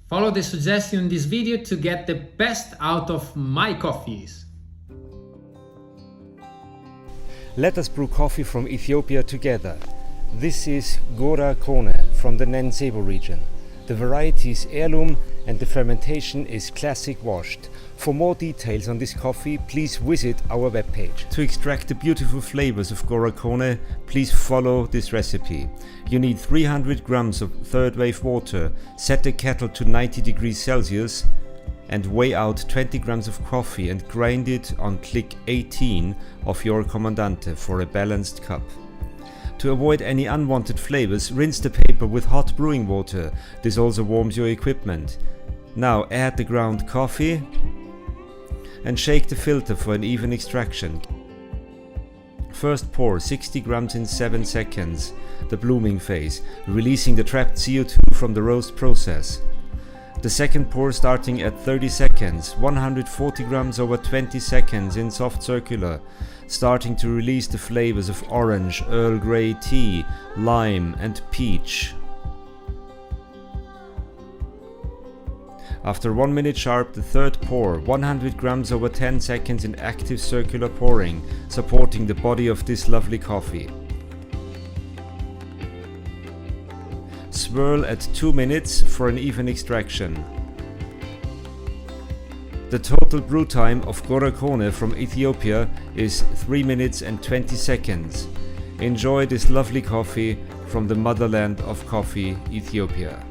Follow the suggestion in this video to get the best out of my coffees. Let us brew coffee from Ethiopia together. This is Gora Kone from the Nensebo region. The variety is heirloom and the fermentation is classic washed. For more details on this coffee, please visit our webpage. To extract the beautiful flavors of Gora Kone, please follow this recipe. You need 300 grams of third wave water, set the kettle to 90 degrees Celsius and weigh out 20 grams of coffee and grind it on click 18 of your Comandante for a balanced cup. To avoid any unwanted flavors, rinse the paper with hot brewing water. This also warms your equipment. Now add the ground coffee and shake the filter for an even extraction. First pour 60 grams in 7 seconds, the blooming phase, releasing the trapped CO2 from the roast process. The second pour starting at 30 seconds, 140 grams over 20 seconds in soft circular, starting to release the flavors of orange, Earl Grey tea, lime and peach. After 1 minute sharp, the third pour, 100 grams over 10 seconds in active circular pouring, supporting the body of this lovely coffee. Swirl at 2 minutes for an even extraction. The total brew time of Gora Kone from Ethiopia is 3 minutes and 20 seconds. Enjoy this lovely coffee from the motherland of coffee, Ethiopia.